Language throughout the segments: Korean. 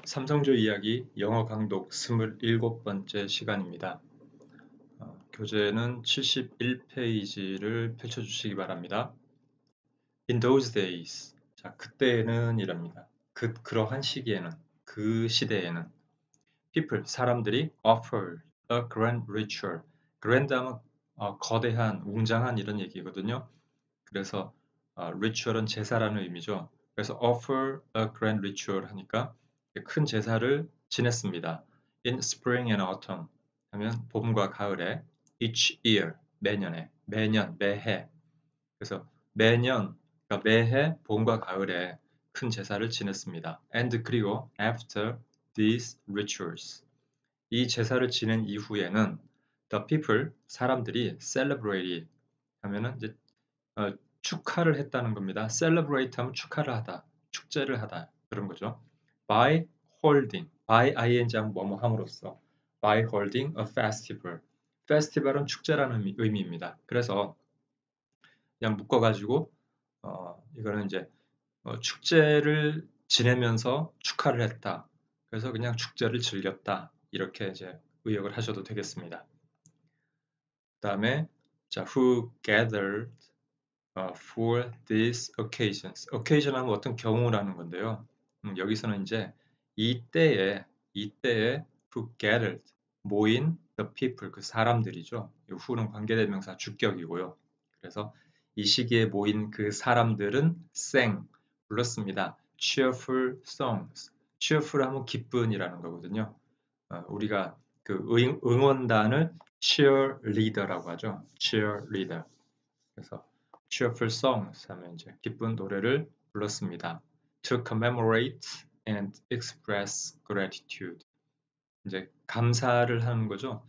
삼성조 이야기 영어 강독 27번째 시간입니다. 교재는 71페이지를 펼쳐주시기 바랍니다. In those days. 자, 그때는 이랍니다. 그러한 시기에는, 그 시대에는 people, 사람들이 offer a grand ritual. grand 하면 거대한, 웅장한 이런 얘기거든요. 그래서 ritual은 제사라는 의미죠. 그래서 offer a grand ritual 하니까 큰 제사를 지냈습니다. In spring and autumn 하면 봄과 가을에 each year 매년에 매년 매해 그래서 매년 그러니까 매해 봄과 가을에 큰 제사를 지냈습니다. And 그리고 after these rituals 이 제사를 지낸 이후에는 the people 사람들이 celebrated 하면은 이제 축하를 했다는 겁니다. celebrate 하면 축하를 하다, 축제를 하다 그런 거죠. by holding, by ing 하면 뭐뭐 함으로써 by holding a festival. festival은 축제라는 의미입니다. 그래서 그냥 묶어가지고 이거는 이제 축제를 지내면서 축하를 했다. 그래서 그냥 축제를 즐겼다. 이렇게 이제 의역을 하셔도 되겠습니다. 그다음에 자, who gathered for these occasions. occasion 하면 어떤 경우라는 건데요. 여기서는 이제 이때에 who gathered 모인 the people 그 사람들이죠. 이 who는 관계대명사 주격이고요. 그래서 이 시기에 모인 그 사람들은 sang 불렀습니다. cheerful songs. cheerful 하면 기쁜이라는 거거든요. 우리가 그 응원단을 cheerleader라고 하죠. cheerleader. 그래서 cheerful songs 하면 이제 기쁜 노래를 불렀습니다. To commemorate and express gratitude. 이제 감사를 하는 거죠.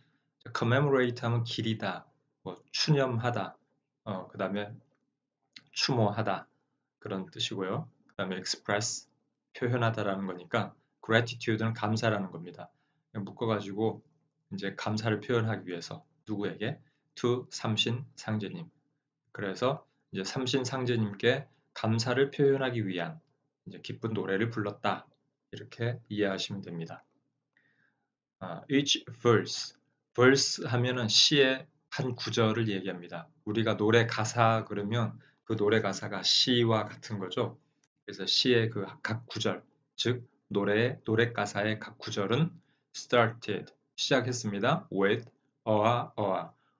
commemorate 하면 기리다, 뭐 추념하다, 그 다음에 추모하다 그런 뜻이고요. 그 다음에 express 표현하다라는 거니까 gratitude는 감사라는 겁니다. 묶어가지고 이제 감사를 표현하기 위해서 누구에게? to 삼신 상제님. 그래서 이제 삼신 상제님께 감사를 표현하기 위한 이제 기쁜 노래를 불렀다. 이렇게 이해하시면 됩니다. each verse 하면은 시의 한 구절을 얘기합니다. 우리가 노래 가사 그러면 그 노래 가사가 시와 같은 거죠. 그래서 시의 그 각 구절, 즉 노래 가사의 각 구절은 started 시작했습니다. with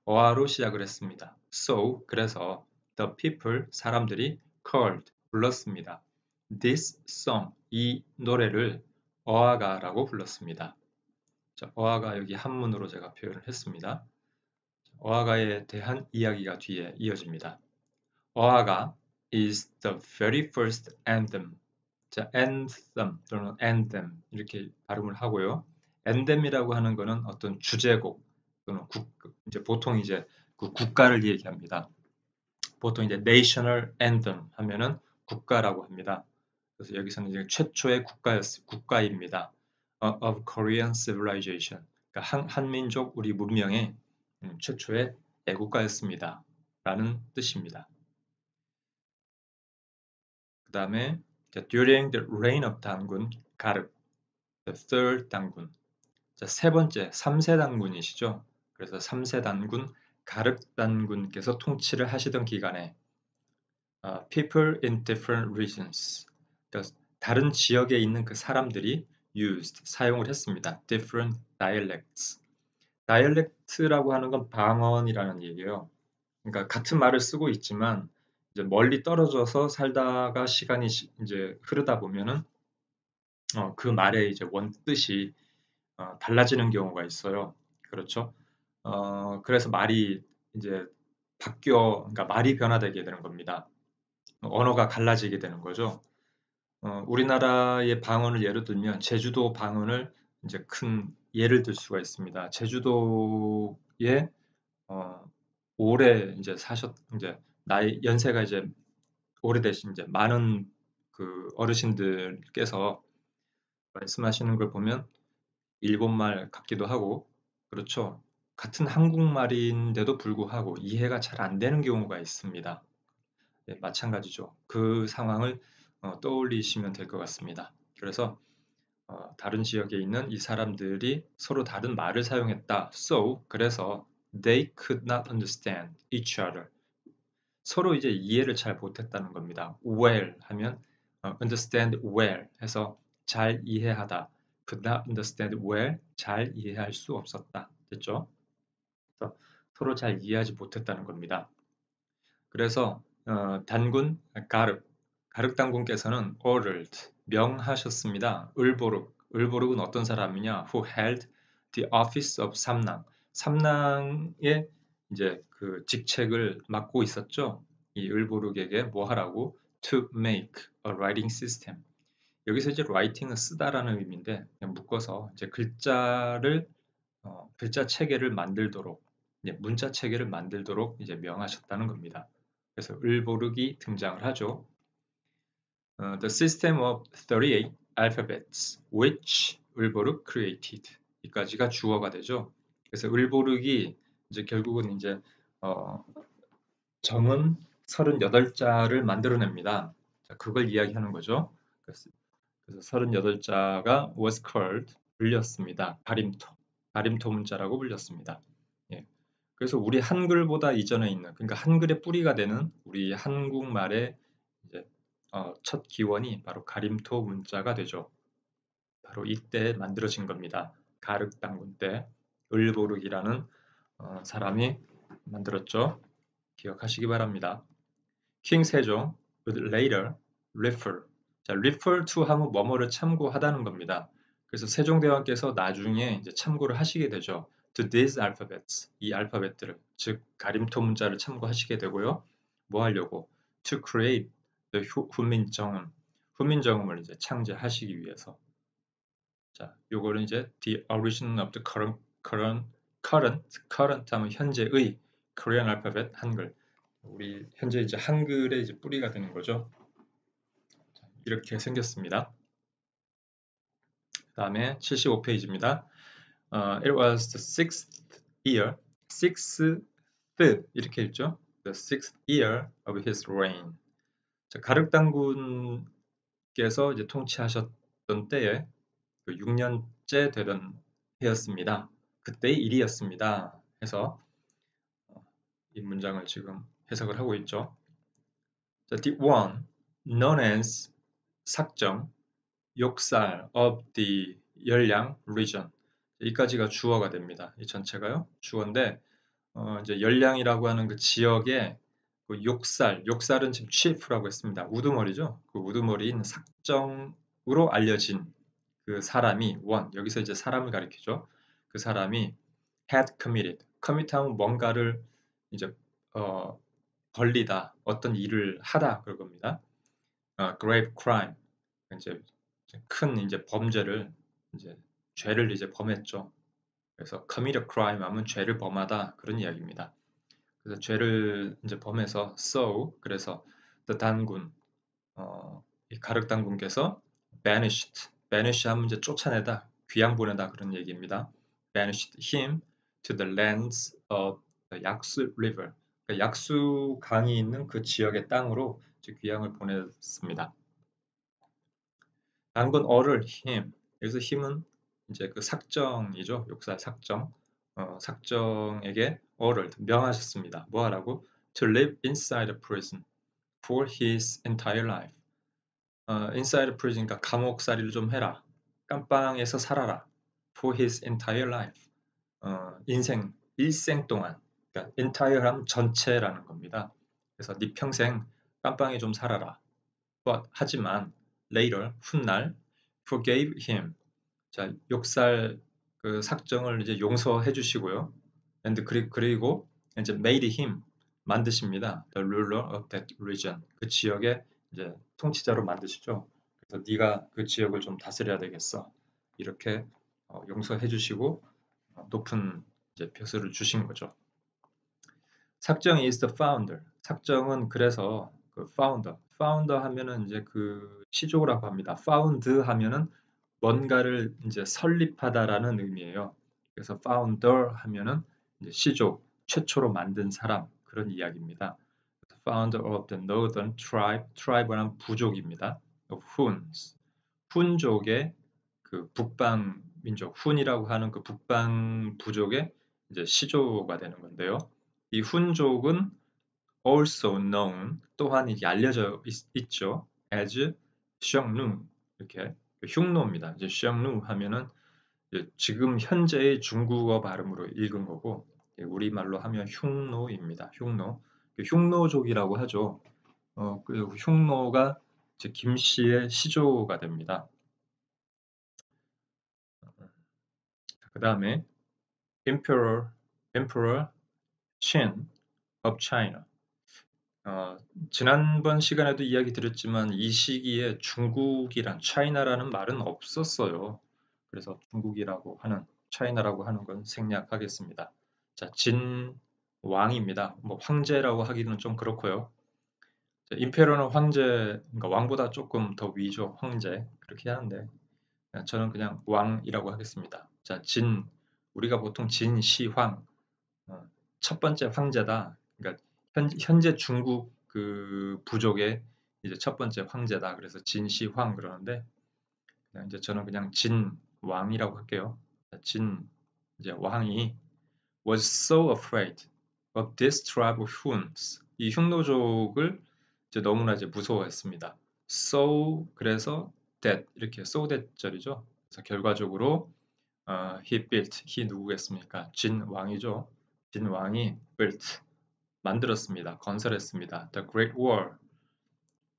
어아로 시작을 했습니다. So 그래서 the people 사람들이 called 불렀습니다. this song 이 노래를 어아가라고 불렀습니다. 자, 어아가 여기 한문으로 제가 표현을 했습니다. 어아가에 대한 이야기가 뒤에 이어집니다. 어아가 is the very first anthem. 자, anthem 또는 anthem 이렇게 발음을 하고요. anthem이라고 하는 것은 어떤 주제곡 또는 이제 보통 이제 그 국가를 얘기합니다. 보통 이제 national anthem 하면은 국가라고 합니다. 그래서 여기서는 이제 최초의 국가입니다. of Korean civilization. 그러니까 한민족 우리 문명의 최초의 애국가였습니다. 라는 뜻입니다. 그 다음에 during the reign of 단군 가르, the third 단군. 자, 세 번째 3세 단군이시죠. 그래서 3세 단군 가르 단군께서 통치를 하시던 기간에 people in different regions. 그러니까 다른 지역에 있는 그 사람들이 used 사용을 했습니다. different dialects. dialect라고 하는 건 방언이라는 얘기예요. 그러니까 같은 말을 쓰고 있지만 이제 멀리 떨어져서 살다가 시간이 이제 흐르다 보면은 그 말의 이제 원뜻이 달라지는 경우가 있어요. 그렇죠? 그래서 말이 이제 그러니까 말이 변화되게 되는 겁니다. 언어가 갈라지게 되는 거죠. 우리나라의 방언을 예로 들면 제주도 방언을 이제 큰 예를 들 수가 있습니다. 제주도에 오래 이제 이제 연세가 이제 오래되신 이제 많은 그 어르신들께서 말씀하시는 걸 보면 일본말 같기도 하고 그렇죠. 같은 한국말인데도 불구하고 이해가 잘 안 되는 경우가 있습니다. 네, 마찬가지죠. 그 상황을 떠올리시면 될 것 같습니다. 그래서 다른 지역에 있는 이 사람들이 서로 다른 말을 사용했다. So, 그래서 they could not understand each other. 서로 이제 이해를 잘 못했다는 겁니다. Well 하면 understand well 해서 잘 이해하다. Could not understand well, 잘 이해할 수 없었다. 됐죠? 그래서 서로 잘 이해하지 못했다는 겁니다. 그래서 단군 가륵 단군께서는 ordered 명하셨습니다. 을보룩은 어떤 사람이냐? Who held the office of 삼랑. 삼랑의 이제 그 직책을 맡고 있었죠. 이 을보룩에게 뭐 하라고? To make a writing system. 여기서 이제 writing은 쓰다라는 의미인데 그냥 묶어서 이제 글자 체계를 만들도록 문자 체계를 만들도록 이제 명하셨다는 겁니다. 그래서 을보룩이 등장을 하죠. The system of 38 alphabets which 을보룩 created. 이까지가 주어가 되죠. 그래서 을보룩이 이제 결국은 이제 정은 38자를 만들어냅니다. 자, 그걸 이야기하는 거죠. 그래서 38자가 was called 불렸습니다. 가림토 문자라고 불렸습니다. 예. 그래서 우리 한글보다 이전에 있는 그러니까 한글의 뿌리가 되는 우리 한국말의 이제 첫 기원이 바로 가림토 문자가 되죠. 바로 이때 만들어진 겁니다. 가륵당군 때 을보룩이라는 사람이 만들었죠. 기억하시기 바랍니다. 킹 세종 would later refer. 자, refer to 하면 뭐뭐를 참고하다는 겁니다. 그래서 세종대왕께서 나중에 이제 참고를 하시게 되죠. To these alphabets, 이 알파벳들을, 즉 가림토 문자를 참고하시게 되고요. 뭐 하려고? To create the 훈민정음, 훈민정음을 이제 창제하시기 위해서. 자, 요거는 이제 the origin of the current 하면 현재의 Korean alphabet 한글. 우리 현재 이제 한글의 이제 뿌리가 되는 거죠. 이렇게 생겼습니다. 다음에 75페이지입니다. It was the sixth 이렇게 읽죠. The sixth year of his reign. 자, 가륵당군께서 이제 통치하셨던 때에 6년째 되던 해였습니다. 그때의 일이었습니다. 해서 이 문장을 지금 해석을 하고 있죠. 자, the one known as 삭정, 욕살 of the 열량 region. 여기까지가 주어가 됩니다. 이 전체가요. 주어인데 이제 열량이라고 하는 그 지역의 그 욕살은 지금 chief라고 했습니다. 우두머리죠. 그 우두머리인 삭정으로 알려진 그 사람이 여기서 이제 사람을 가리키죠. 그 사람이 had commit하면 뭔가를 이제 벌리다, 어떤 일을 하다 그럴 겁니다. grave crime, 이제 큰 이제 범죄를 이제 죄를 이제 범했죠. 그래서 commit a crime 하면 죄를 범하다 그런 이야기입니다. 그래서 죄를 이제 범해서 그래서 the 단군 이 가륵 단군께서 banish 하면 이제 쫓아내다, 귀양 보내다 그런 얘기입니다. banished him to the lands of the 약수 river. 그러니까 약수 강이 있는 그 지역의 땅으로 귀양을 보냈습니다. 단군 ordered him. 여기서 힘은 이제 그 삭정이죠. 욕살 삭정. 삭정에게 ordered 명하셨습니다. 뭐 하라고? To live inside a prison for his entire life. inside a prison, 그러니까 감옥살이를 좀 해라. 깜빵에서 살아라. For his entire life. 일생 동안. 그러니까 entire 하면 전체라는 겁니다. 그래서 네 평생 깜빵에 좀 살아라. 하지만 later 훗날 forgave him. 자, 욕살 그 삭정을 이제 용서해 주시고요. and 그리고 이제 made him 만드십니다. the ruler of that region. 그 지역의 이제 통치자로 만드시죠. 그래서 네가 그 지역을 좀 다스려야 되겠어. 이렇게 용서해 주시고 높은 이제 벼슬을 주신 거죠. 삭정이 is the founder. 삭정은 그래서 그 founder 하면은 이제 그 시조라고 합니다. found 하면은 뭔가를 이제 설립하다라는 의미예요. 그래서 founder 하면은 이제 시조, 최초로 만든 사람 그런 이야기입니다. founder of the northern tribe는 부족입니다. of Huns, 훈족의 그 북방 민족 훈이라고 하는 그 북방 부족의 이제 시조가 되는 건데요. 이 훈족은 also known 또한 이게 알려져 있죠. as 샹누 이렇게 흉노입니다. 이제 샹누 하면은 이제 지금 현재의 중국어 발음으로 읽은 거고 우리말로 하면 흉노입니다. 흉노. 흉노족이라고 하죠. 그 흉노가 이제 김씨의 시조가 됩니다. 그 다음에 Emperor Qin of China. 지난번 시간에도 이야기 드렸지만 이 시기에 중국이란 차이나라는 말은 없었어요. 그래서 중국이라고 하는 차이나라고 하는 건 생략하겠습니다. 자, 진 왕입니다. 뭐 황제라고 하기는 좀 그렇고요. 임페러는 황제, 그러니까 왕보다 조금 더 위죠. 황제 그렇게 하는데 저는 그냥 왕이라고 하겠습니다. 자, 우리가 보통 진시황 어, 첫 번째 황제다. 그러니까 현재 중국 그 부족의 이제 첫 번째 황제다. 그래서 진시황 그러는데 그냥 이제 저는 그냥 진왕이라고 할게요. 진 이제 왕이 was so afraid of this tribe of Huns. 이 흉노족을 이제 너무나 이제 무서워했습니다. So 그래서 that 이렇게 so that 절이죠. 그래서 결과적으로 he 누구겠습니까? 진 왕이죠. 진 왕이 built 만들었습니다. 건설했습니다. The Great Wall.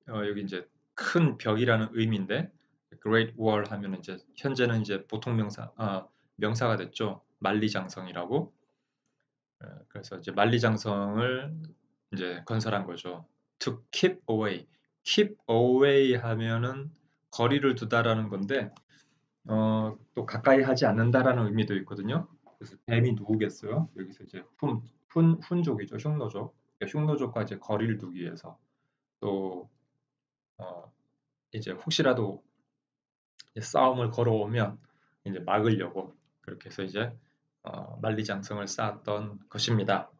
여기 이제 큰 벽이라는 의미인데 Great Wall 하면 이제 현재는 이제 보통 명사가 됐죠. 만리장성이라고. 그래서 이제 만리장성을 이제 건설한 거죠. To keep away. keep away 하면은 거리를 두다라는 건데 또 가까이 하지 않는다라는 의미도 있거든요. 그래서 뱀이 누구겠어요? 여기서 이제 훈족이죠. 흉노족. 그러니까 흉노족과 이제 거리를 두기 위해서 또 어, 이제 혹시라도 이제 싸움을 걸어오면 이제 막으려고 그렇게 해서 이제 만리장성을 쌓았던 것입니다.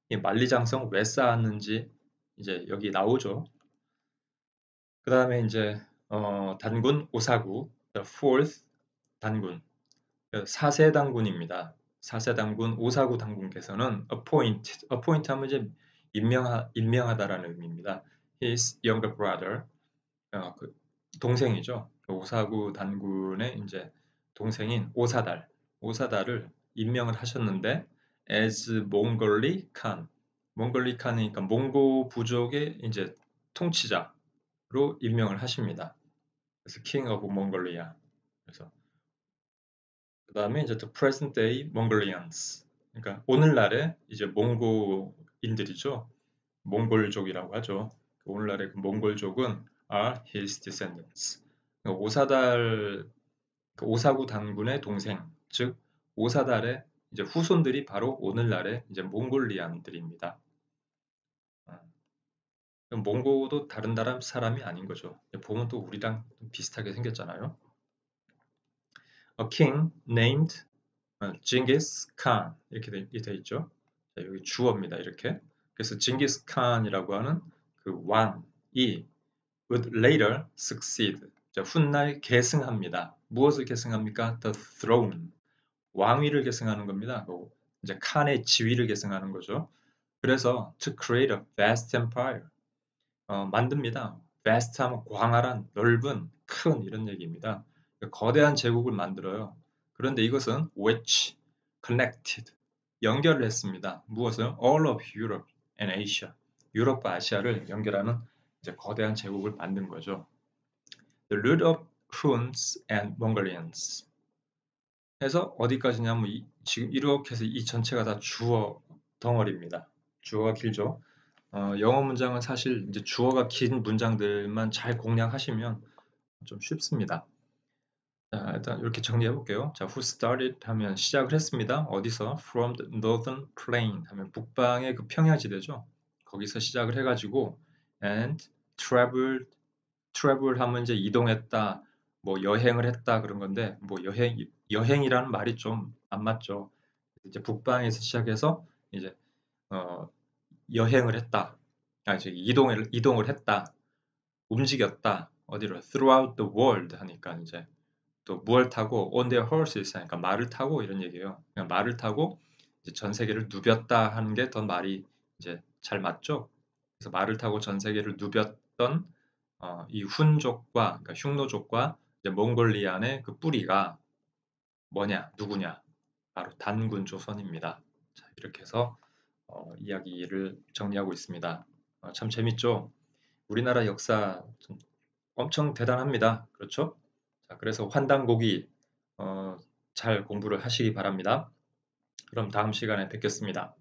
이 만리장성 왜 쌓았는지 이제 여기 나오죠. 그 다음에 이제 단군 오사구, the fourth 단군, 4세 단군입니다. 4세 단군 오사구 단군께서는 appoint 하면 이제 임명하다라는 의미입니다. His younger brother, 그 동생이죠. 그 오사구 단군의 이제 동생인 오사달을 임명을 하셨는데 as 몽골리 칸, 몽골리 칸이니까 몽고 부족의 이제 통치자로 임명을 하십니다. 그래서 King of Mongolia. 그래서 그 다음에 이제 the present day Mongolians. 그러니까 오늘날의 이제 몽고인들이죠. 몽골족이라고 하죠. 오늘날의 그 몽골족은 are his descendants. 그러니까 그 오사구 단군의 동생, 즉 오사달의 이제 후손들이 바로 오늘날의 이제 몽골리안들입니다. 몽고도 다른 나라 사람이 아닌 거죠. 보면 또 우리랑 비슷하게 생겼잖아요. A king named Genghis Khan 이렇게 돼 있죠. 자, 여기 주어입니다. 이렇게. 그래서 징기스 칸이라고 하는 그 왕이 would later succeed. 자, 훗날 계승합니다. 무엇을 계승합니까? The throne. 왕위를 계승하는 겁니다. 이제 칸의 지위를 계승하는 거죠. 그래서 to create a vast empire. 만듭니다. vast 하면 광활한, 넓은, 큰 이런 얘기입니다. 거대한 제국을 만들어요. 그런데 이것은 which connected 연결을 했습니다. 무엇을? All of Europe and Asia. 유럽과 아시아를 연결하는 이제 거대한 제국을 만든 거죠. The root of Huns and Mongolians. 해서 어디까지냐면 지금 이렇게 해서 이 전체가 다 주어 덩어리입니다. 주어가 길죠. 영어 문장은 사실 이제 주어가 긴 문장들만 잘 공략하시면 좀 쉽습니다. 자, 일단 이렇게 정리해 볼게요. 자, who started 하면 시작을 했습니다. 어디서? From the northern plain 하면 북방의 그 평야지대죠. 거기서 시작을 해가지고 and travel 하면 이제 이동했다, 뭐 여행을 했다 그런 건데 뭐 여행이라는 말이 좀 안 맞죠. 이제 북방에서 시작해서 이제 어, 여행을 했다. 이제 이동을 했다. 움직였다. 어디로? Throughout the world 하니까 이제 또 무얼 타고 on their horses 하니까 말을 타고 이런 얘기예요. 그냥 말을 타고 이제 전 세계를 누볐다 하는 게 더 말이 이제 잘 맞죠? 그래서 말을 타고 전 세계를 누볐던 이 훈족과 그러니까 흉노족과 이제 몽골리안의 그 뿌리가 뭐냐, 누구냐? 바로 단군 조선입니다. 자, 이렇게 해서 이야기를 정리하고 있습니다. 참 재밌죠? 우리나라 역사 좀 엄청 대단합니다. 그렇죠? 자, 그래서 환단고기 잘 공부를 하시기 바랍니다. 그럼 다음 시간에 뵙겠습니다.